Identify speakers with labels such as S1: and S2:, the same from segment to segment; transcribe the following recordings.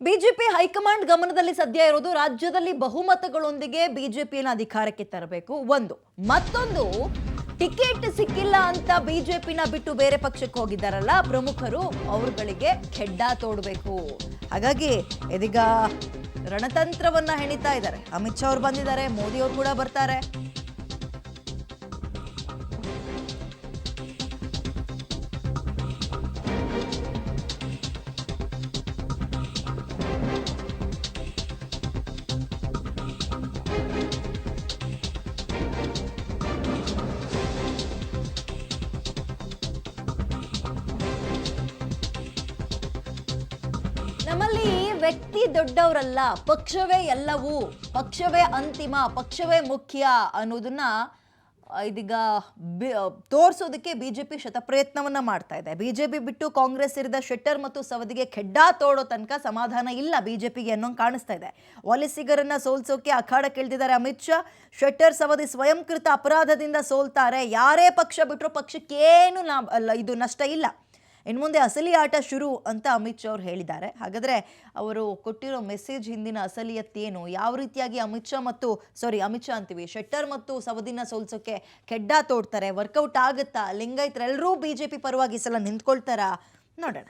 S1: BJP high command ಗಮನದಲ್ಲಿ ಸದ್ಯ ಇರೋದು ರಾಜ್ಯದಲ್ಲಿ ಬಹುಮತಗಳೊಂದಿಗೆ ಬಿಜೆಪಿಯನ್ನು ಅಧಿಕಾರಕ್ಕೆ ತರಬೇಕು ಒಂದು. ಮತ್ತೊಂದು, ಟಿಕೆಟ್ ಸಿಕ್ಕಿಲ್ಲ ಅಂತ ಬಿಜೆಪಿನ ಬಿಟ್ಟು ಬೇರೆ ಪಕ್ಷಕ್ಕೆ ಹೋಗಿದ್ದಾರಲ್ಲ ಪ್ರಮುಖರು, ಅವರುಗಳಿಗೆ ಖೆಡ್ಡ ತೋಡಬೇಕು. ಹಾಗಾಗಿ ಇದೀಗ ರಣತಂತ್ರವನ್ನ ಹೆಣಿತಾ ಇದ್ದಾರೆ. ಅಮಿತ್ ಶಾ ಅವರು ಬಂದಿದ್ದಾರೆ, ಮೋದಿ ಅವರು ಕೂಡ ಬರ್ತಾರೆ. ನಮ್ಮಲ್ಲಿ ವ್ಯಕ್ತಿ ದೊಡ್ಡವರಲ್ಲ, ಪಕ್ಷವೇ ಎಲ್ಲವೂ, ಪಕ್ಷವೇ ಅಂತಿಮ, ಪಕ್ಷವೇ ಮುಖ್ಯ ಅನ್ನೋದನ್ನ ಇದೀಗ ತೋರಿಸೋದಕ್ಕೆ ಬಿಜೆಪಿ ಶತಪ್ರಯತ್ನವನ್ನ ಮಾಡ್ತಾ ಇದೆ. ಬಿಜೆಪಿ ಬಿಟ್ಟು ಕಾಂಗ್ರೆಸ್ ಸೇರಿದ ಶೆಟ್ಟರ್ ಮತ್ತು ಸವದಿಗೆ ಖೆಡ್ಡ ತೋಡೋ ತನಕ ಸಮಾಧಾನ ಇಲ್ಲ ಬಿಜೆಪಿಗೆ ಅನ್ನೋ ಕಾಣಿಸ್ತಾ ಇದೆ. ವಲಸಿಗರನ್ನ ಸೋಲ್ಸೋಕೆ ಅಖಾಡಕ್ಕಿಳಿದಿದ್ದಾರೆ ಅಮಿತ್ ಶಾ. ಶೆಟ್ಟರ್ ಸವದಿ ಸ್ವಯಂಕೃತ ಅಪರಾಧದಿಂದ ಸೋಲ್ತಾರೆ, ಯಾರೇ ಪಕ್ಷ ಬಿಟ್ಟರು ಪಕ್ಷಕ್ಕೇನು ಇದು ನಷ್ಟ ಇಲ್ಲ, ಇನ್ನು ಮುಂದೆ ಅಸಲಿ ಆಟ ಶುರು ಅಂತ ಅಮಿತ್ ಶಾ ಅವರು ಹೇಳಿದ್ದಾರೆ. ಹಾಗಾದರೆ ಅವರು ಕೊಟ್ಟಿರೋ ಮೆಸೇಜ್ ಹಿಂದಿನ ಅಸಲಿಯತ್ತೇನು, ಯಾವ ರೀತಿಯಾಗಿ ಅಮಿತ್ ಶಾ ಅಂತೀವಿ, ಶೆಟ್ಟರ್ ಮತ್ತು ಸವದಿನ ಸೋಲ್ಸೋಕೆ ಖೆಡ್ಡ ತೋಡ್ತಾರೆ, ವರ್ಕೌಟ್ ಆಗುತ್ತಾ, ಲಿಂಗಾಯತರೆಲ್ಲರೂ ಬಿಜೆಪಿ ಪರವಾಗಿ ಸಲ ನಿಂತ್ಕೊಳ್ತಾರಾ, ನೋಡೋಣ.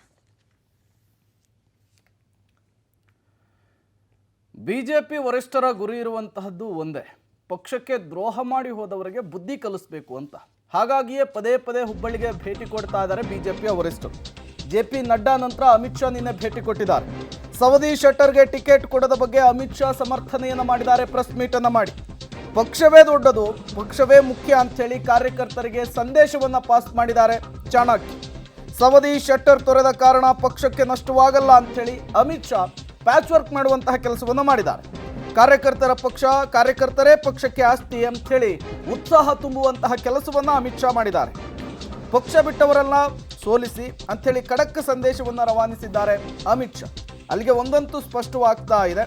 S2: ಬಿಜೆಪಿ ವರಿಷ್ಠರ ಗುರಿ ಇರುವಂತಹದ್ದು ಒಂದೇ, ಪಕ್ಷಕ್ಕೆ ದ್ರೋಹ ಮಾಡಿ ಹೋದವರಿಗೆ ಬುದ್ಧಿ ಕಲಿಸಬೇಕು ಅಂತ. ಹಾಗಾಗಿಯೇ ಪದೇ ಪದೇ ಹುಬ್ಬಳ್ಳಿಗೆ ಭೇಟಿ ಕೊಡ್ತಾ ಇದ್ದಾರೆ ಬಿಜೆಪಿಯ ವರಿಷ್ಠರು. ಜೆ.ಪಿ. ನಡ್ಡಾ ನಂತರ ಅಮಿತ್ ಶಾ ನಿನ್ನೆ ಭೇಟಿ ಕೊಟ್ಟಿದ್ದಾರೆ. ಸವದಿ ಶೆಟ್ಟರ್ಗೆ ಟಿಕೆಟ್ ಕೊಡದ ಬಗ್ಗೆ ಅಮಿತ್ ಶಾ ಸಮರ್ಥನೆಯನ್ನು ಮಾಡಿದ್ದಾರೆ. ಪ್ರೆಸ್ ಮೀಟ್ ಅನ್ನು ಮಾಡಿ ಪಕ್ಷವೇ ದೊಡ್ಡದು, ಪಕ್ಷವೇ ಮುಖ್ಯ ಅಂಥೇಳಿ ಕಾರ್ಯಕರ್ತರಿಗೆ ಸಂದೇಶವನ್ನು ಪಾಸ್ ಮಾಡಿದ್ದಾರೆ ಚಾಣಕ್ಯ. ಸವದಿ ಶೆಟ್ಟರ್ ತೊರೆದ ಕಾರಣ ಪಕ್ಷಕ್ಕೆ ನಷ್ಟವಾಗಲ್ಲ ಅಂಥೇಳಿ ಅಮಿತ್ ಶಾ ಪ್ಯಾಚ್ ವರ್ಕ್ ಮಾಡುವಂತಹ ಕೆಲಸವನ್ನು ಮಾಡಿದ್ದಾರೆ. ಕಾರ್ಯಕರ್ತರೇ ಪಕ್ಷಕ್ಕೆ ಆಸ್ತಿ ಅಂಥೇಳಿ ಉತ್ಸಾಹ ತುಂಬುವಂತಹ ಕೆಲಸವನ್ನು ಅಮಿತ್ ಶಾ ಮಾಡಿದ್ದಾರೆ. ಪಕ್ಷ ಬಿಟ್ಟವರೆಲ್ಲ ಸೋಲಿಸಿ ಅಂಥೇಳಿ ಖಡಕ್ ಸಂದೇಶವನ್ನು ರವಾನಿಸಿದ್ದಾರೆ ಅಮಿತ್ ಶಾ. ಅಲ್ಲಿಗೆ ಒಂದಂತೂ ಸ್ಪಷ್ಟವಾಗ್ತಾ ಇದೆ,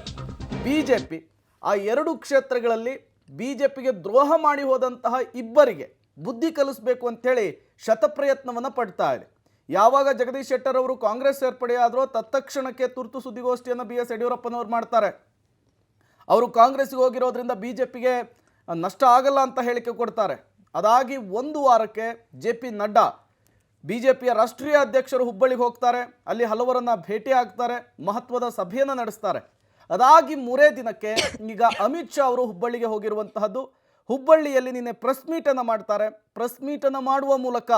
S2: ಬಿಜೆಪಿ ಆ ಎರಡು ಕ್ಷೇತ್ರಗಳಲ್ಲಿ ಬಿಜೆಪಿಗೆ ದ್ರೋಹ ಮಾಡಿ ಹೋದಂತಹ ಇಬ್ಬರಿಗೆ ಬುದ್ಧಿ ಕಲಿಸಬೇಕು ಅಂಥೇಳಿ ಶತಪ್ರಯತ್ನವನ್ನು ಪಡ್ತಾ ಇದೆ. ಯಾವಾಗ ಜಗದೀಶ್ ಶೆಟ್ಟರ್ ಅವರು ಕಾಂಗ್ರೆಸ್ ಸೇರ್ಪಡೆಯಾದರೂ ತತ್ಕ್ಷಣಕ್ಕೆ ತುರ್ತು ಸುದ್ದಿಗೋಷ್ಠಿಯನ್ನು ಬಿ ಎಸ್ ಯಡಿಯೂರಪ್ಪನವರು ಮಾಡ್ತಾರೆ. ಅವರು ಕಾಂಗ್ರೆಸ್ಗೆ ಹೋಗಿರೋದ್ರಿಂದ ಬಿಜೆಪಿಗೆ ನಷ್ಟ ಆಗಲ್ಲ ಅಂತ ಹೇಳಿಕೆ ಕೊಡ್ತಾರೆ. ಅದಾಗಿ ಒಂದು ವಾರಕ್ಕೆ ಜೆ.ಪಿ. ನಡ್ಡಾ ಬಿಜೆಪಿಯ ರಾಷ್ಟ್ರೀಯ ಅಧ್ಯಕ್ಷರು ಹುಬ್ಬಳ್ಳಿಗೆ ಹೋಗ್ತಾರೆ. ಅಲ್ಲಿ ಹಲವರನ್ನ ಭೇಟಿ ಆಗ್ತಾರೆ, ಮಹತ್ವದ ಸಭೆಯನ್ನು ನಡೆಸ್ತಾರೆ. ಅದಾಗಿ 3 ದಿನಕ್ಕೆ ಈಗ ಅಮಿತ್ ಶಾ ಅವರು ಹುಬ್ಬಳ್ಳಿಗೆ ಹೋಗಿರುವಂತಹದ್ದು. ಹುಬ್ಬಳ್ಳಿಯಲ್ಲಿ ನಿನ್ನೆ ಪ್ರೆಸ್ ಮೀಟನ್ನು ಮಾಡ್ತಾರೆ. ಪ್ರೆಸ್ ಮೀಟನ್ನು ಮಾಡುವ ಮೂಲಕ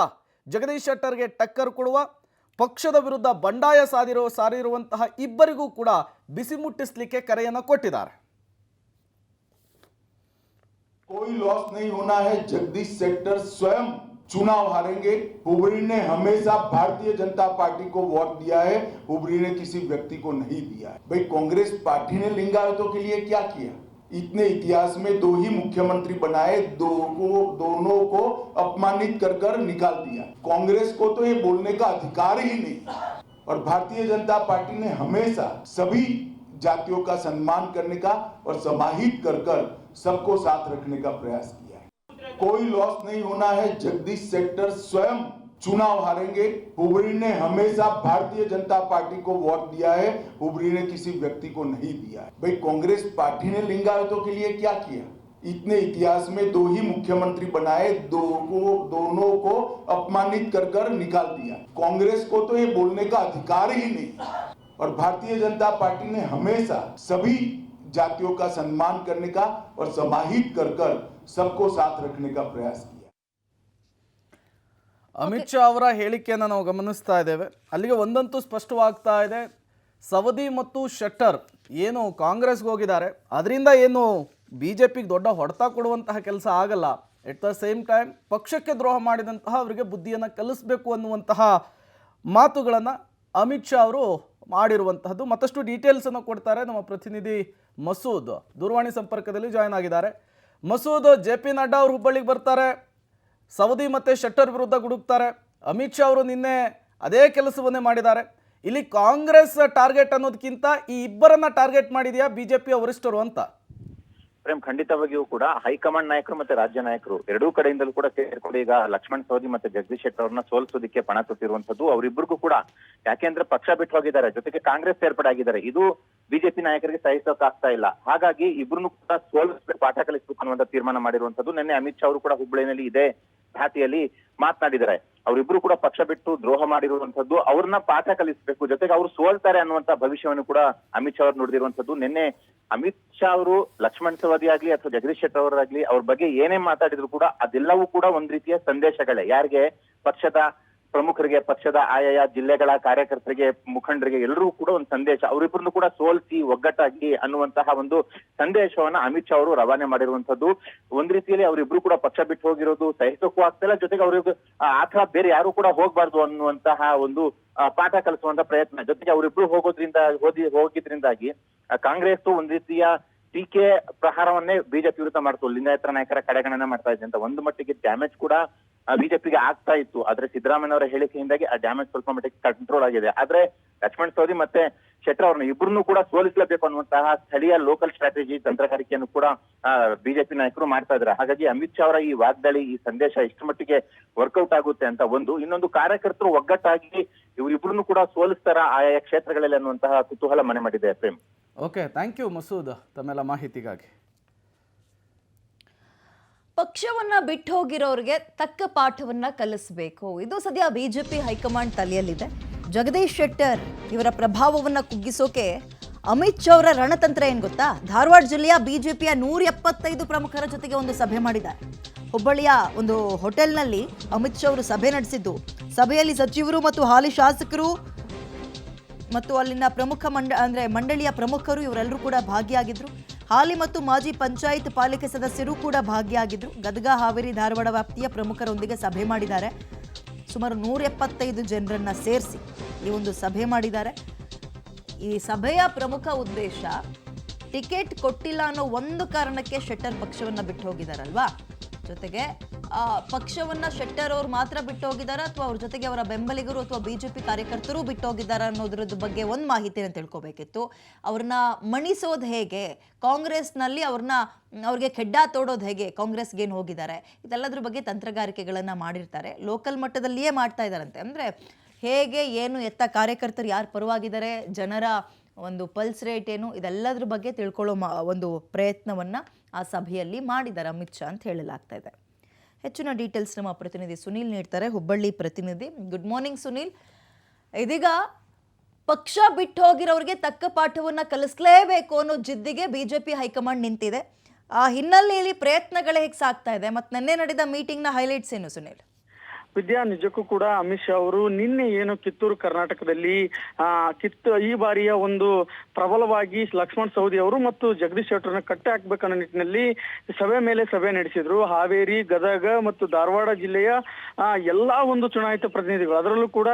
S2: ಜಗದೀಶ್ ಶೆಟ್ಟರ್ಗೆ ಟಕ್ಕರ್ ಕೊಡುವ, ಪಕ್ಷದ ವಿರುದ್ಧ ಬಂಡಾಯ ಸಾರಿರುವಂತಹ ಇಬ್ಬರಿಗೂ ಕೂಡ ಬಿಸಿ ಮುಟ್ಟಿಸಲಿಕ್ಕೆ ಕರೆಯನ್ನು ಕೊಟ್ಟಿದ್ದಾರೆ.
S3: कोई लॉस नहीं होना है, जगदीश शेट्टर स्वयं चुनाव हारेंगे। हुबरी ने हमेशा भारतीय जनता पार्टी को वोट दिया है, हुबरी ने किसी व्यक्ति को नहीं दिया है। भाई कांग्रेस पार्टी ने लिंगायतों के लिए क्या किया? इतने इतिहास में 2 ही मुख्यमंत्री बनाए, दोनों को अपमानित कर निकाल दिया। कांग्रेस को तो ये बोलने का अधिकार ही नहीं। और भारतीय जनता पार्टी ने हमेशा सभी जातियों का सम्मान करने का और समाहित कर सबको साथ रखने का प्रयास किया है। कोई लॉस नहीं होना है, जगदीश शेट्टर स्वयं चुनाव हारेंगे। हुबरी ने हमेशा भारतीय जनता पार्टी को वोट दिया है, हुबरी ने किसी व्यक्ति को नहीं दिया है। भाई कांग्रेस पार्टी ने लिंगायतों के लिए क्या किया? इतने इतिहास में 2 ही मुख्यमंत्री बनाए, दोनों को अपमानित कर निकाल दिया। कांग्रेस को तो ये बोलने का अधिकार ही नहीं। और भारतीय जनता पार्टी ने हमेशा सभी जातियों का सम्मान करने का और समाहित कर सबको साथ रखने का प्रयास किया.
S2: ಅಮಿತ್ ಶಾ ಅವರ ಹೇಳಿಕೆಯನ್ನು ನಾವು ಗಮನಿಸ್ತಾ ಇದ್ದೇವೆ. ಅಲ್ಲಿಗೆ ಒಂದಂತೂ ಸ್ಪಷ್ಟವಾಗ್ತಾ ಇದೆ, ಸವದಿ ಮತ್ತು ಶೆಟ್ಟರ್ ಏನು ಕಾಂಗ್ರೆಸ್ಗೆ ಹೋಗಿದ್ದಾರೆ, ಅದರಿಂದ ಏನು ಬಿಜೆಪಿಗೆ ದೊಡ್ಡ ಹೊಡೆತ ಕೊಡುವಂತಹ ಕೆಲಸ ಆಗಲ್ಲ. ಎಟ್ ದ ಸೇಮ್ ಟೈಮ್ ಪಕ್ಷಕ್ಕೆ ದ್ರೋಹ ಮಾಡಿದಂತಹ ಅವರಿಗೆ ಬುದ್ಧಿಯನ್ನು ಕಲಿಸಬೇಕು ಅನ್ನುವಂತಹ ಮಾತುಗಳನ್ನು ಅಮಿತ್ ಶಾ ಅವರು ಮಾಡಿರುವಂತಹದ್ದು. ಮತ್ತಷ್ಟು ಡೀಟೇಲ್ಸನ್ನು ಕೊಡ್ತಾರೆ ನಮ್ಮ ಪ್ರತಿನಿಧಿ ಮಸೂದ್, ದೂರವಾಣಿ ಸಂಪರ್ಕದಲ್ಲಿ ಜಾಯ್ನ್ ಆಗಿದ್ದಾರೆ. ಮಸೂದ್, ಜೆ.ಪಿ. ನಡ್ಡಾ ಅವರು ಹುಬ್ಬಳ್ಳಿಗೆ ಬರ್ತಾರೆ, ಸವದಿ ಮತ್ತು ಶೆಟ್ಟರ್ ವಿರುದ್ಧ ಗುಡುಕ್ತಾರೆ. ಅಮಿತ್ ಶಾ ಅವರು ನಿನ್ನೆ ಅದೇ ಕೆಲಸವನ್ನೇ ಮಾಡಿದ್ದಾರೆ. ಇಲ್ಲಿ ಕಾಂಗ್ರೆಸ್ ಟಾರ್ಗೆಟ್ ಅನ್ನೋದಕ್ಕಿಂತ ಈ ಇಬ್ಬರನ್ನ ಟಾರ್ಗೆಟ್ ಮಾಡಿದೆಯಾ ಬಿಜೆಪಿಯ ವರಿಷ್ಠರು ಅಂತ?
S4: ಪ್ರೇಮ್, ಖಂಡಿತವಾಗಿಯೂ ಕೂಡ ಹೈಕಮಾಂಡ್ ನಾಯಕರು ಮತ್ತೆ ರಾಜ್ಯ ನಾಯಕರು ಎರಡೂ ಕಡೆಯಿಂದಲೂ ಕೂಡ ಸೇರ್ಕೊಂಡು ಈಗ ಲಕ್ಷ್ಮಣ್ ಸವದಿ ಮತ್ತೆ ಜಗದೀಶ್ ಶೆಟ್ಟರ್ ಅವ್ರನ್ನ ಸೋಲಿಸೋದಕ್ಕೆ ಪಣ ತೊಟ್ಟಿರುವಂತದ್ದು. ಅವರಿಬ್ಬರಿಗೂ ಕೂಡ ಯಾಕೆಂದ್ರೆ ಪಕ್ಷ ಬಿಟ್ಟು ಹೋಗಿದ್ದಾರೆ, ಜೊತೆಗೆ ಕಾಂಗ್ರೆಸ್ ಸೇರ್ಪಡೆ ಆಗಿದ್ದಾರೆ. ಇದು ಬಿಜೆಪಿ ನಾಯಕರಿಗೆ ಸಹಿಸೋಕಾಗ್ತಾ ಇಲ್ಲ. ಹಾಗಾಗಿ ಇಬ್ಬರನ್ನು ಕೂಡ ಸೋಲಿಸಬೇಕು, ಪಾಠ ಕಲಿಸಬೇಕು ಅನ್ನುವಂತ ತೀರ್ಮಾನ ಮಾಡಿರುವಂತದ್ದು. ನಿನ್ನೆ ಅಮಿತ್ ಶಾ ಅವರು ಕೂಡ ಹುಬ್ಬಳ್ಳಿನಲ್ಲಿ ಇದೇ ಧಾಟಿಯಲ್ಲಿ ಮಾತನಾಡಿದ್ದಾರೆ. ಅವರಿಬ್ರು ಕೂಡ ಪಕ್ಷ ಬಿಟ್ಟು ದ್ರೋಹ ಮಾಡಿರುವಂತದ್ದು, ಅವ್ರನ್ನ ಪಾಠ ಕಲಿಸಬೇಕು, ಜೊತೆಗೆ ಅವ್ರು ಸೋಲ್ತಾರೆ ಅನ್ನುವಂತ ಭವಿಷ್ಯವನ್ನು ಕೂಡ ಅಮಿತ್ ಶಾ ಅವರು ನುಡಿದಿರುವಂತದ್ದು. ನಿನ್ನೆ ಅಮಿತ್ ಶಾ ಅವರು ಲಕ್ಷ್ಮಣ್ ಸವದಿ ಆಗ್ಲಿ ಅಥವಾ ಜಗದೀಶ್ ಶೆಟ್ಟರ್ ಅವರಾಗ್ಲಿ ಅವ್ರ ಬಗ್ಗೆ ಏನೇ ಮಾತಾಡಿದ್ರು ಕೂಡ ಅದೆಲ್ಲವೂ ಕೂಡ ಒಂದ್ ರೀತಿಯ ಸಂದೇಶಗಳೇ. ಯಾರಿಗೆ? ಪಕ್ಷದ ಪ್ರಮುಖರಿಗೆ, ಪಕ್ಷದ ಆಯಾಯ ಜಿಲ್ಲೆಗಳ ಕಾರ್ಯಕರ್ತರಿಗೆ, ಮುಖಂಡರಿಗೆ ಎಲ್ಲರಿಗೂ ಕೂಡ ಒಂದು ಸಂದೇಶ. ಅವರಿಬ್ಬರನ್ನು ಕೂಡ ಸೋಲಿಸಿ ಒಗ್ಗಟ್ಟಾಗಿ ಅನ್ನುವಂತಹ ಒಂದು ಸಂದೇಶವನ್ನ ಅಮಿತ್ ಶಾ ಅವರು ರವಾನೆ ಮಾಡಿರುವಂತದ್ದು. ಒಂದ್ ರೀತಿಯಲ್ಲಿ ಅವರಿಬ್ರು ಕೂಡ ಪಕ್ಷ ಬಿಟ್ಟು ಹೋಗಿರೋದು ಸಹಿಸೋಕ್ಕೂ ಆಗ್ತಿಲ್ಲ, ಜೊತೆಗೆ ಅವ್ರಿಗೆ ಆತರ ಬೇರೆ ಯಾರು ಕೂಡ ಹೋಗ್ಬಾರ್ದು ಅನ್ನುವಂತಹ ಒಂದು ಪಾಠ ಕಲಿಸುವಂತ ಪ್ರಯತ್ನ. ಜೊತೆಗೆ ಅವರಿಬ್ರು ಹೋಗಿದ್ರಿಂದಾಗಿ ಕಾಂಗ್ರೆಸ್ ಒಂದ್ ರೀತಿಯ ಟೀಕೆ ಪ್ರಹಾರವನ್ನೇ ಬಿಜೆಪಿ ವಿರುದ್ಧ ಮಾಡ್ತು, ಲಿಂಗಾಯತರ ನಾಯಕರ ಕಡೆಗಣನೆ ಮಾಡ್ತಾ ಇದೆ ಅಂತ ಒಂದು ಮಟ್ಟಿಗೆ ಡ್ಯಾಮೇಜ್ ಕೂಡ ಬಿಜೆಪಿಗೆ ಆಗ್ತಾ ಇತ್ತು. ಆದ್ರೆ ಸಿದ್ದರಾಮಯ್ಯ ಅವರ ಹೇಳಿಕೆಯಿಂದಾಗಿ ಆ ಡ್ಯಾಮೇಜ್ ಸ್ವಲ್ಪ ಮಟ್ಟಿಗೆ ಕಂಟ್ರೋಲ್ ಆಗಿದೆ. ಆದ್ರೆ ಲಕ್ಷ್ಮಣ್ ಸವದಿ ಮತ್ತೆ ಶೆಟ್ಟರ್ ಅವ್ರನ್ನ ಇಬ್ಬರನ್ನು ಕೂಡ ಸೋಲಿಸಲೇಬೇಕು ಅನ್ನುವಂತಹ ಸ್ಥಳೀಯ ಲೋಕಲ್ ಸ್ಟ್ರಾಟಜಿ ತಂತ್ರಗಾರಿಕೆಯನ್ನು ಕೂಡ ಬಿಜೆಪಿ ನಾಯಕರು ಮಾಡ್ತಾ ಇದ್ದಾರೆ. ಹಾಗಾಗಿ ಅಮಿತ್ ಶಾ ಅವರ ಈ ವಾಗ್ದಾಳಿ, ಈ ಸಂದೇಶ ಎಷ್ಟು ಮಟ್ಟಿಗೆ ವರ್ಕೌಟ್ ಆಗುತ್ತೆ ಅಂತ ಇನ್ನೊಂದು ಕಾರ್ಯಕರ್ತರು ಒಗ್ಗಟ್ಟಾಗಿ ಇವರಿಬ್ಬರನ್ನು ಕೂಡ ಸೋಲಿಸ್ತಾರ ಆಯಾ ಕ್ಷೇತ್ರಗಳಲ್ಲಿ ಅನ್ನುವಂತಹ ಕುತೂಹಲ ಮನೆ ಮಾಡಿದೆ. Prem.
S2: Okay, thank you Masood ತಮ್ಮೆಲ್ಲ ಮಾಹಿತಿಗಾಗಿ.
S1: ಪಕ್ಷವನ್ನ ಬಿಟ್ಟು ಹೋಗಿರೋರಿಗೆ ತಕ್ಕ ಪಾಠವನ್ನ ಕಲಿಸಬೇಕು, ಇದು ಸದ್ಯ ಬಿಜೆಪಿ ಹೈಕಮಾಂಡ್ ತಲೆಯಲ್ಲಿದೆ. ಜಗದೀಶ್ ಶೆಟ್ಟರ್ ಇವರ ಪ್ರಭಾವವನ್ನ ಕುಗ್ಗಿಸೋಕೆ ಅಮಿತ್ ಶಾ ಅವರ ರಣತಂತ್ರ ಏನ್ ಗೊತ್ತಾ? ಧಾರವಾಡ ಜಿಲ್ಲೆಯ ಬಿಜೆಪಿಯ 175 ಪ್ರಮುಖರ ಜೊತೆಗೆ ಒಂದು ಸಭೆ ಮಾಡಿದ್ದಾರೆ. ಹುಬ್ಬಳ್ಳಿಯ ಒಂದು ಹೋಟೆಲ್ನಲ್ಲಿ ಅಮಿತ್ ಶಾ ಅವರು ಸಭೆ ನಡೆಸಿದ್ದು, ಸಭೆಯಲ್ಲಿ ಸಚಿವರು ಮತ್ತು ಹಾಲಿ ಶಾಸಕರು ಮತ್ತು ಅಲ್ಲಿನ ಪ್ರಮುಖ ಮಂಡಳಿಯ ಪ್ರಮುಖರು ಇವರೆಲ್ಲರೂ ಕೂಡ ಭಾಗಿಯಾಗಿದ್ರು. ಹಾಲಿ ಮತ್ತು ಮಾಜಿ ಪಂಚಾಯತ್ ಪಾಲಿಕೆ ಸದಸ್ಯರು ಕೂಡ ಭಾಗಿಯಾಗಿದ್ರು. ಗದಗ, ಹಾವೇರಿ, ಧಾರವಾಡ ವ್ಯಾಪ್ತಿಯ ಪ್ರಮುಖರೊಂದಿಗೆ ಸಭೆ ಮಾಡಿದ್ದಾರೆ. ಸುಮಾರು 175 ಜನರನ್ನ ಸೇರಿಸಿ ಈ ಒಂದು ಸಭೆ ಮಾಡಿದ್ದಾರೆ. ಈ ಸಭೆಯ ಪ್ರಮುಖ ಉದ್ದೇಶ ಟಿಕೆಟ್ ಕೊಟ್ಟಿಲ್ಲ ಅನ್ನೋ ಒಂದು ಕಾರಣಕ್ಕೆ ಶೆಟ್ಟರ್ ಪಕ್ಷವನ್ನ ಬಿಟ್ಟು ಹೋಗಿದಾರಲ್ವಾ, ಜೊತೆಗೆ ಪಕ್ಷವನ್ನ ಶೆಟ್ಟರ್ ಅವ್ರು ಮಾತ್ರ ಬಿಟ್ಟು ಹೋಗಿದ್ದಾರೆ ಅಥವಾ ಅವ್ರ ಜೊತೆಗೆ ಅವರ ಬೆಂಬಲಿಗರು ಅಥವಾ ಬಿಜೆಪಿ ಕಾರ್ಯಕರ್ತರು ಬಿಟ್ಟು ಹೋಗಿದ್ದಾರೆ ಅನ್ನೋದ್ರ ಬಗ್ಗೆ ಒಂದು ಮಾಹಿತಿನ ತಿಳ್ಕೊಬೇಕಿತ್ತು. ಅವ್ರನ್ನ ಮಣಿಸೋದು ಹೇಗೆ, ಕಾಂಗ್ರೆಸ್ನಲ್ಲಿ ಅವ್ರಿಗೆ ಖೆಡ್ಡಾ ತೋಡೋದು ಹೇಗೆ, ಕಾಂಗ್ರೆಸ್ಗೆ ಏನು ಹೋಗಿದ್ದಾರೆ, ಇದೆಲ್ಲದ್ರ ಬಗ್ಗೆ ತಂತ್ರಗಾರಿಕೆಗಳನ್ನ ಮಾಡಿರ್ತಾರೆ. ಲೋಕಲ್ ಮಟ್ಟದಲ್ಲಿಯೇ ಮಾಡ್ತಾ ಇದ್ದಾರಂತೆ. ಅಂದ್ರೆ ಹೇಗೆ, ಏನು, ಎತ್ತ ಕಾರ್ಯಕರ್ತರು ಯಾರು ಪರವಾಗಿದ್ದಾರೆ, ಜನರ ಒಂದು ಪಲ್ಸ್ ರೇಟ್ ಏನು, ಇದೆಲ್ಲದ್ರ ಬಗ್ಗೆ ತಿಳ್ಕೊಳ್ಳೋ ಒಂದು ಪ್ರಯತ್ನವನ್ನ ಆ ಸಭೆಯಲ್ಲಿ ಮಾಡಿದ್ದಾರೆ ಅಮಿತ್ ಶಾ ಅಂತ ಹೇಳಲಾಗ್ತಾ ಇದೆ. ಹೆಚ್ಚಿನ ಡೀಟೇಲ್ಸ್ ನಮ್ಮ ಪ್ರತಿನಿಧಿ ಸುನೀಲ್ ನೀಡ್ತಾರೆ, ಹುಬ್ಬಳ್ಳಿ ಪ್ರತಿನಿಧಿ. Good morning Sunil. ಇದೀಗ ಪಕ್ಷ ಬಿಟ್ಟು ಹೋಗಿರೋರಿಗೆ ತಕ್ಕ ಪಾಠವನ್ನ ಕಲಿಸಲೇಬೇಕು ಅನ್ನೋ ಜಿದ್ದಿಗೆ ಬಿಜೆಪಿ ಹೈಕಮಾಂಡ್ ನಿಂತಿದೆ. ಆ ಹಿನ್ನೆಲೆಯಲ್ಲಿ ಪ್ರಯತ್ನಗಳೇ ಹೇಗೆ ಸಾಗ್ತಾ ಇದೆ, ಮತ್ತೆ ನಿನ್ನೆ ನಡೆದ ಮೀಟಿಂಗ್ನ ಹೈಲೈಟ್ಸ್ ಏನು ಸುನೀಲ್?
S5: ವಿದ್ಯಾ, ನಿಜಕ್ಕೂ ಕೂಡ ಅಮಿತ್ ಶಾ ಅವರು ನಿನ್ನೆ ಏನು ಕಿತ್ತೂರು ಕರ್ನಾಟಕದಲ್ಲಿ ಈ ಬಾರಿಯ ಒಂದು ಪ್ರಬಲವಾಗಿ ಲಕ್ಷ್ಮಣ್ ಸವದಿ ಅವರು ಮತ್ತು ಜಗದೀಶ್ ಶೆಟ್ಟರ್ನ ಕಟ್ಟಿ ಹಾಕ್ಬೇಕನ್ನೋ ನಿಟ್ಟಿನಲ್ಲಿ ಸಭೆ ಮೇಲೆ ಸಭೆ ನಡೆಸಿದ್ರು. ಹಾವೇರಿ, ಗದಗ ಮತ್ತು ಧಾರವಾಡ ಜಿಲ್ಲೆಯ ಎಲ್ಲಾ ಒಂದು ಚುನಾಯಿತ ಪ್ರತಿನಿಧಿಗಳು, ಅದರಲ್ಲೂ ಕೂಡ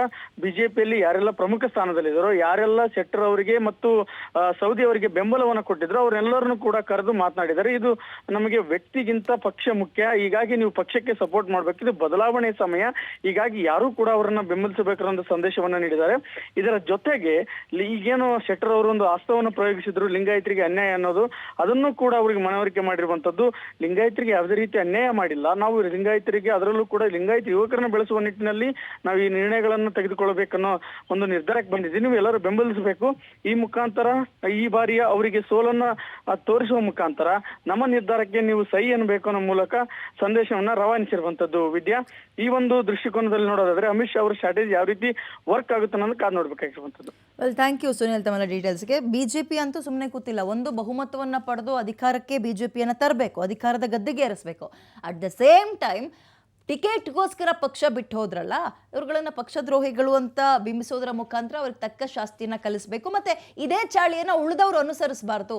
S5: ಬಿಜೆಪಿಯಲ್ಲಿ ಯಾರೆಲ್ಲ ಪ್ರಮುಖ ಸ್ಥಾನದಲ್ಲಿದ್ದಾರೋ, ಯಾರೆಲ್ಲ ಶೆಟ್ಟರ್ ಅವರಿಗೆ ಮತ್ತು ಸವದಿ ಅವರಿಗೆ ಬೆಂಬಲವನ್ನು ಕೊಟ್ಟಿದ್ರು, ಅವರೆಲ್ಲರನ್ನು ಕೂಡ ಕರೆದು ಮಾತನಾಡಿದ್ದಾರೆ. ಇದು ನಮಗೆ ವ್ಯಕ್ತಿಗಿಂತ ಪಕ್ಷ ಮುಖ್ಯ, ಹೀಗಾಗಿ ನೀವು ಪಕ್ಷಕ್ಕೆ ಸಪೋರ್ಟ್ ಮಾಡ್ಬೇಕು, ಇದು ಬದಲಾವಣೆ ಸಮಯ, ಹೀಗಾಗಿ ಯಾರು ಕೂಡ ಅವರನ್ನ ಬೆಂಬಲಿಸಬೇಕನ್ನೋ ಸಂದೇಶವನ್ನ ನೀಡಿದ್ದಾರೆ. ಇದರ ಜೊತೆಗೆ ಈಗೇನು ಶೆಟ್ಟರ್ ಅವರು ಒಂದು ಅಸ್ತ್ರವನ್ನು ಪ್ರಯೋಗಿಸಿದ್ರು, ಲಿಂಗಾಯತರಿಗೆ ಅನ್ಯಾಯ ಅನ್ನೋದು, ಅದನ್ನು ಕೂಡ ಅವರಿಗೆ ಮನವರಿಕೆ ಮಾಡಿರುವಂತದ್ದು. ಲಿಂಗಾಯತರಿಗೆ ಯಾವುದೇ ರೀತಿ ಅನ್ಯಾಯ ಮಾಡಿಲ್ಲ, ನಾವು ಲಿಂಗಾಯತರಿಗೆ, ಅದರಲ್ಲೂ ಕೂಡ ಲಿಂಗಾಯತ ಯುವಕರನ್ನ ಬೆಳೆಸುವ ನಿಟ್ಟಿನಲ್ಲಿ ನಾವು ಈ ನಿರ್ಣಯಗಳನ್ನು ತೆಗೆದುಕೊಳ್ಳಬೇಕನ್ನೋ ಒಂದು ನಿರ್ಧಾರಕ್ಕೆ ಬಂದಿದ್ದೀವಿ. ನೀವು ಎಲ್ಲರೂ ಬೆಂಬಲಿಸಬೇಕು. ಈ ಮುಖಾಂತರ ಈ ಬಾರಿಯ ಅವರಿಗೆ ಸೋಲನ್ನ ತೋರಿಸುವ ಮುಖಾಂತರ ನಮ್ಮ ನಿರ್ಧಾರಕ್ಕೆ ನೀವು ಸಹಿ ಅನ್ನಬೇಕು ಅನ್ನೋ ಮೂಲಕ ಸಂದೇಶವನ್ನ ರವಾನಿಸಿರುವಂತದ್ದು. ವಿದ್ಯಾ, ಈ ಒಂದು ದೃಷ್ಟಿಕೋನದಲ್ಲಿ ನೋಡೋದಾದ್ರೆ ಅಮಿತ್ ಶಾ ಅವರ ಸ್ಟ್ರಾಟಜಿ ಯಾವ ರೀತಿ ವರ್ಕ್ ಆಗುತ್ತೆ ಅನ್ನೋದು ಕಾದು ನೋಡ್ಬೇಕಾಗಿರುವಂತದ್ದು.
S1: ವೆಲ್, ಥ್ಯಾಂಕ್ ಯು ಸುನೀಲ್ ತಮ್ಮೆಲ್ಲ ಡೀಟೇಲ್ಸ್ಗೆ. ಬಿಜೆಪಿ ಅಂತೂ ಸುಮ್ಮನೆ ಕೂತಿಲ್ಲ. ಒಂದು ಬಹುಮತವನ್ನ ಪಡೆದು ಅಧಿಕಾರಕ್ಕೆ ಬಿಜೆಪಿಯನ್ನ ತರಬೇಕು, ಅಧಿಕಾರದ ಗದ್ದೆಗೆ ಏರಿಸಬೇಕು. ಅಟ್ ದ ಸೇಮ್ ಟೈಮ್ ಟಿಕೆಟ್ಗೋಸ್ಕರ ಪಕ್ಷ ಬಿಟ್ಟು ಹೋದ್ರಲ್ಲ, ಇವ್ರುಗಳನ್ನ ಪಕ್ಷದ್ರೋಹಿಗಳು ಅಂತ ಬಿಂಬಿಸೋದ್ರ ಮುಖಾಂತರ ಅವ್ರಿಗೆ ತಕ್ಕ ಶಾಸ್ತಿಯನ್ನ ಕಲಿಸಬೇಕು. ಮತ್ತೆ ಇದೇ ಚಾಳಿಯನ್ನ ಉಳಿದವರು ಅನುಸರಿಸಬಾರ್ದು.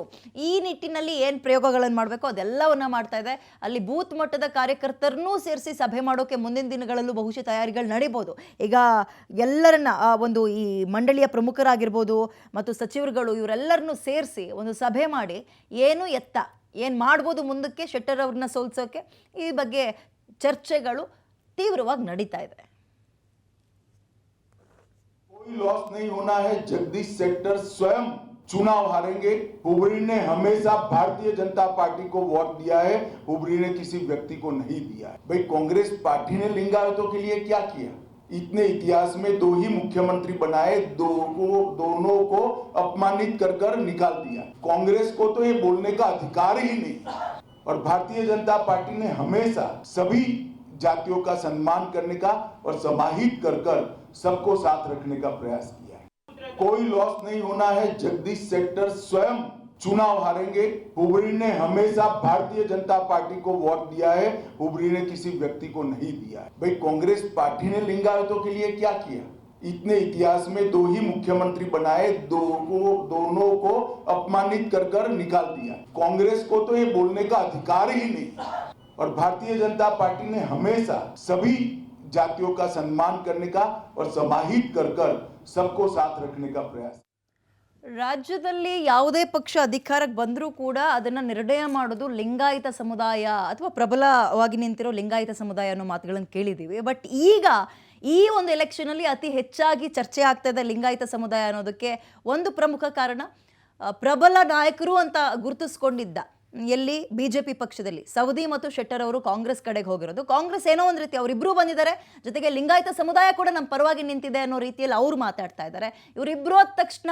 S1: ಈ ನಿಟ್ಟಿನಲ್ಲಿ ಏನು ಪ್ರಯೋಗಗಳನ್ನು ಮಾಡಬೇಕು ಅದೆಲ್ಲವನ್ನ ಮಾಡ್ತಾ ಇದೆ. ಅಲ್ಲಿ ಬೂತ್ ಮಟ್ಟದ ಕಾರ್ಯಕರ್ತರನ್ನೂ ಸೇರಿಸಿ ಸಭೆ ಮಾಡೋಕೆ ಮುಂದಿನ ದಿನಗಳಲ್ಲೂ ಬಹುಶಃ ತಯಾರಿಗಳು ನಡೀಬೋದು. ಈಗ ಎಲ್ಲರನ್ನ ಒಂದು ಈ ಮಂಡಳಿಯ ಪ್ರಮುಖರಾಗಿರ್ಬೋದು ಮತ್ತು ಸಚಿವರುಗಳು ಇವರೆಲ್ಲರನ್ನೂ ಸೇರಿಸಿ ಒಂದು ಸಭೆ ಮಾಡಿ ಏನು ಮಾಡ್ಬೋದು ಮುಂದಕ್ಕೆ ಶೆಟ್ಟರ್ ಅವ್ರನ್ನ ಸೋಲ್ಸೋಕೆ, ಈ ಬಗ್ಗೆ ಚರ್ಚೆಗಳು ತೀವ್ರವಾಗಿ ನಡೀತಾ ಇದೆ.
S3: कोई लॉस नहीं होना है, जगदीश शेट्टर स्वयं चुनाव हारेंगे। हुबरी ने हमेशा भारतीय जनता पार्टी को वोट दिया है, हुबरी ने किसी व्यक्ति को नहीं दिया है। भाई कांग्रेस पार्टी ने लिंगायतों के लिए क्या किया? इतने इतिहास में 2 ही मुख्यमंत्री बनाए, दोनों को अपमानित कर निकाल दिया। कांग्रेस को तो ये बोलने का अधिकार ही नहीं। और भारतीय जनता पार्टी ने हमेशा सभी जातियों का सम्मान करने का और समाहित कर सबको साथ रखने का प्रयास किया है। कोई लॉस नहीं होना है। जगदीश शेट्टर स्वयं चुनाव हारेंगे। हुबरी ने हमेशा भारतीय जनता पार्टी को वोट दिया है, हुबरी ने किसी व्यक्ति को नहीं दिया है। भाई कांग्रेस पार्टी ने लिंगायतों के लिए क्या किया? इतने इतिहास में 2 ही मुख्यमंत्री बनाए, दोनों को अपमानित कर निकाल दिया। कांग्रेस को तो ये बोलने का अधिकार ही नहीं। और भारतीय जनता पार्टी ने हमेशा सभी जातियों का सम्मान करने का और समाहित कर सबको साथ रखने का प्रयास।
S1: ರಾಜ್ಯದಲ್ಲಿ ಯಾವುದೇ ಪಕ್ಷ ಅಧಿಕಾರಕ್ಕೆ ಬಂದರೂ ಕೂಡ ಅದನ್ನು ನಿರ್ಣಯ ಮಾಡೋದು ಲಿಂಗಾಯತ ಸಮುದಾಯ ಅಥವಾ ಪ್ರಬಲವಾಗಿ ನಿಂತಿರೋ ಲಿಂಗಾಯತ ಸಮುದಾಯ ಅನ್ನೋ ಮಾತುಗಳನ್ನು ಕೇಳಿದ್ದೀವಿ. ಬಟ್ ಈಗ ಈ ಒಂದು ಎಲೆಕ್ಷನಲ್ಲಿ ಅತಿ ಹೆಚ್ಚಾಗಿ ಚರ್ಚೆ ಆಗ್ತಾ ಇದೆ ಲಿಂಗಾಯತ ಸಮುದಾಯ ಅನ್ನೋದಕ್ಕೆ ಒಂದು ಪ್ರಮುಖ ಕಾರಣ ಪ್ರಬಲ ನಾಯಕರು ಅಂತ ಗುರುತಿಸ್ಕೊಂಡಿದ್ದ ಎಲ್ಲಿ ಬಿಜೆಪಿ ಪಕ್ಷದಲ್ಲಿ ಸವದಿ ಮತ್ತು ಶೆಟ್ಟರ್ ಅವರು ಕಾಂಗ್ರೆಸ್ ಕಡೆಗೆ ಹೋಗಿರೋದು. ಕಾಂಗ್ರೆಸ್ ಏನೋ ಒಂದು ರೀತಿ ಅವರಿಬ್ಬರು ಬಂದಿದ್ದಾರೆ, ಜೊತೆಗೆ ಲಿಂಗಾಯತ ಸಮುದಾಯ ಕೂಡ ನಮ್ಮ ಪರವಾಗಿ ನಿಂತಿದೆ ಅನ್ನೋ ರೀತಿಯಲ್ಲಿ ಅವರು ಮಾತಾಡ್ತಾ ಇದ್ದಾರೆ. ಇವರಿಬ್ಬರು ಆದ ತಕ್ಷಣ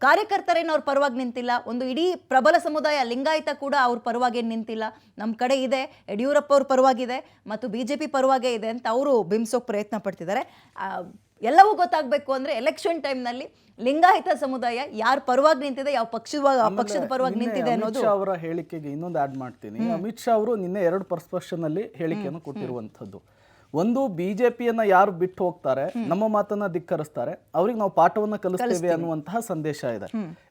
S1: ಕಾರ್ಯಕರ್ತರೇನು ಅವ್ರ ಪರವಾಗಿ ನಿಂತಿಲ್ಲ, ಒಂದು ಇಡೀ ಪ್ರಬಲ ಸಮುದಾಯ ಲಿಂಗಾಯತ ಕೂಡ ಅವ್ರ ಪರವಾಗಿ ನಿಂತಿಲ್ಲ, ನಮ್ಮ ಕಡೆ ಇದೆ, ಯಡಿಯೂರಪ್ಪ ಅವ್ರ ಪರವಾಗಿದೆ ಮತ್ತು ಬಿಜೆಪಿ ಪರವಾಗೇ ಇದೆ ಅಂತ ಅವರು ಬಿಂಬಿಸೋಕೆ ಪ್ರಯತ್ನ ಪಡ್ತಿದ್ದಾರೆ. ಎಲ್ಲವೂ ಗೊತ್ತಾಗಬೇಕು ಅಂದರೆ ಎಲೆಕ್ಷನ್ ಟೈಮ್ನಲ್ಲಿ ಲಿಂಗಾಯತ ಸಮುದಾಯ ಯಾರ ಪರವಾಗಿ ನಿಂತಿದೆ, ಯಾವ ಪಕ್ಷದ ಪರವಾಗಿ ನಿಂತಿದೆ ಅನ್ನೋದು.
S2: ಅಮಿತ್ ಶಾ ಅವರ ಹೇಳಿಕೆಗೆ ಇನ್ನೊಂದು ಆ್ಯಡ್ ಮಾಡ್ತೀನಿ. ಅಮಿತ್ ಶಾ ಅವರು ನಿನ್ನೆ 2 ಪರ್ಸ್ಪೆಕ್ಷನಲ್ಲಿ ಹೇಳಿಕೆಯನ್ನು ಕೊಟ್ಟಿರುವಂಥದ್ದು. ಒಂದು, ಬಿಜೆಪಿಯನ್ನ ಯಾರು ಬಿಟ್ಟು ಹೋಗ್ತಾರೆ, ನಮ್ಮ ಮಾತನ್ನ ಧಿಕ್ಕರಿಸ್ತಾರೆ, ಅವ್ರಿಗೆ ನಾವು ಪಾಠವನ್ನ ಕಲಿಸ್ತೇವೆ ಅನ್ನುವಂತಹ ಸಂದೇಶ ಇದೆ.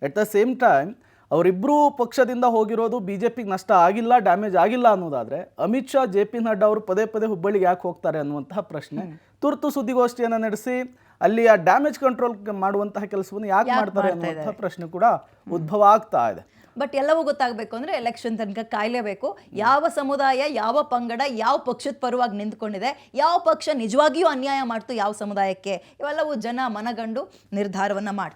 S2: ಎಟ್ ದ ಸೇಮ್ ಟೈಮ್ ಅವರಿಬ್ಬರು ಪಕ್ಷದಿಂದ ಹೋಗಿರೋದು ಬಿಜೆಪಿಗೆ ನಷ್ಟ ಆಗಿಲ್ಲ, ಡ್ಯಾಮೇಜ್ ಆಗಿಲ್ಲ ಅನ್ನೋದಾದ್ರೆ ಅಮಿತ್ ಶಾ, ಜೆ ಪಿ ನಡ್ಡಾ ಅವರು ಪದೇ ಪದೇ ಹುಬ್ಬಳ್ಳಿಗೆ ಯಾಕೆ ಹೋಗ್ತಾರೆ ಅನ್ನುವಂತಹ ಪ್ರಶ್ನೆ, ತುರ್ತು ಸುದ್ದಿಗೋಷ್ಠಿಯನ್ನು ನಡೆಸಿ ಅಲ್ಲಿ ಆ ಡ್ಯಾಮೇಜ್ ಕಂಟ್ರೋಲ್ ಮಾಡುವಂತಹ ಕೆಲಸವನ್ನು ಯಾಕೆ ಮಾಡ್ತಾರೆ ಅನ್ನುವಂತಹ ಪ್ರಶ್ನೆ ಕೂಡ ಉದ್ಭವ ಆಗ್ತಾ ಇದೆ.
S1: ಬಟ್ ಎಲ್ಲವೂ ಗೊತ್ತಾಗಬೇಕು ಅಂದರೆ ಎಲೆಕ್ಷನ್ ತನಕ ಕಾಯಲೇಬೇಕು. ಯಾವ ಸಮುದಾಯ, ಯಾವ ಪಂಗಡ, ಯಾವ ಪಕ್ಷದ ಪರವಾಗಿ ನಿಂತ್ಕೊಂಡಿದೆ, ಯಾವ ಪಕ್ಷ ನಿಜವಾಗಿಯೂ ಅನ್ಯಾಯ ಮಾಡ್ತು ಯಾವ ಸಮುದಾಯಕ್ಕೆ, ಇವೆಲ್ಲವೂ ಜನ ಮನಗಂಡು ನಿರ್ಧಾರವನ್ನು ಮಾಡ್ತಾರೆ.